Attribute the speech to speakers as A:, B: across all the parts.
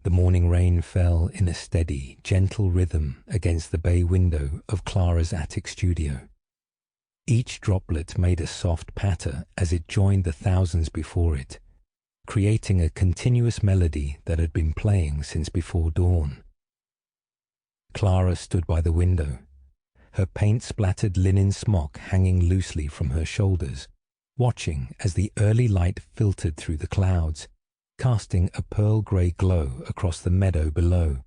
A: The morning rain fell in a steady, gentle rhythm against the bay window of Clara's attic studio. Each droplet made a soft patter as it joined the thousands before it, creating a continuous melody that had been playing since before dawn. Clara stood by the window, her paint-splattered linen smock hanging loosely from her shoulders, watching as the early light filtered through the clouds, casting a pearl-grey glow across the meadow below.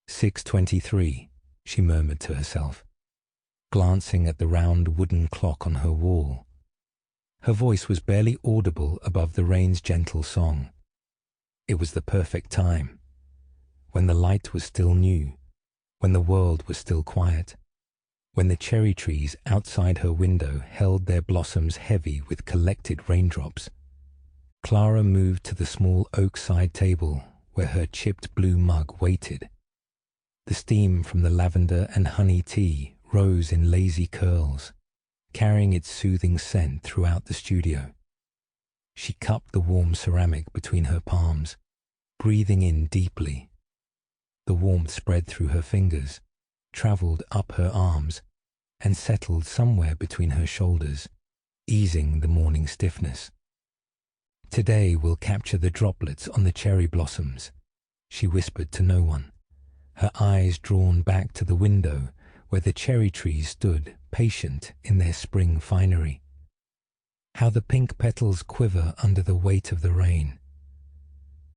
A: 6:23, she murmured to herself, glancing at the round wooden clock on her wall. Her voice was barely audible above the rain's gentle song. It was the perfect time, when the light was still new, when the world was still quiet, when the cherry trees outside her window held their blossoms heavy with collected raindrops. Clara moved to the small oak side table where her chipped blue mug waited. The steam from the lavender and honey tea rose in lazy curls, carrying its soothing scent throughout the studio. She cupped the warm ceramic between her palms, breathing in deeply. The warmth spread through her fingers, traveled up her arms, and settled somewhere between her shoulders, easing the morning stiffness. Today we'll capture the droplets on the cherry blossoms, she whispered to no one, her eyes drawn back to the window where the cherry trees stood patient in their spring finery. How the pink petals quiver under the weight of the rain.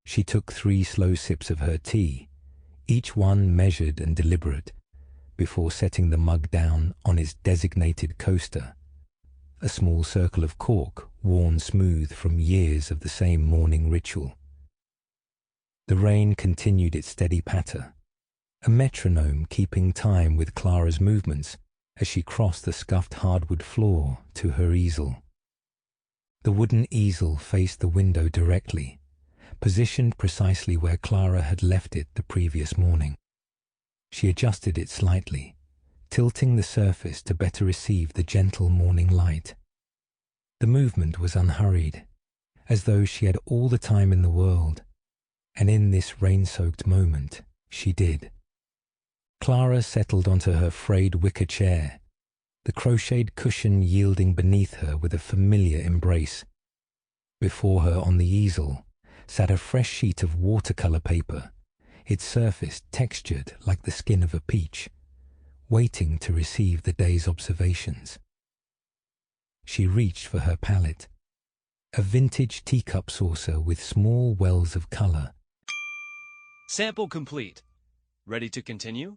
A: She took 3 slow sips of her tea, each one measured and deliberate, before setting the mug down on its designated coaster, a small circle of cork worn smooth from years of the same morning ritual. The rain continued its steady patter, a metronome keeping time with Clara's movements as she crossed the scuffed hardwood floor to her easel. The wooden easel faced the window directly, positioned precisely where Clara had left it the previous morning. She adjusted it slightly, tilting the surface to better receive the gentle morning light. The movement was unhurried, as though she had all the time in the world, and in this rain-soaked moment, she did. Clara settled onto her frayed wicker chair, the crocheted cushion yielding beneath her with a familiar embrace. Before her on the easel sat a fresh sheet of watercolor paper, its surface textured like the skin of a peach, waiting to receive the day's observations. She reached for her palette, a vintage teacup saucer with small wells of color.
B: Sample complete. Ready to continue?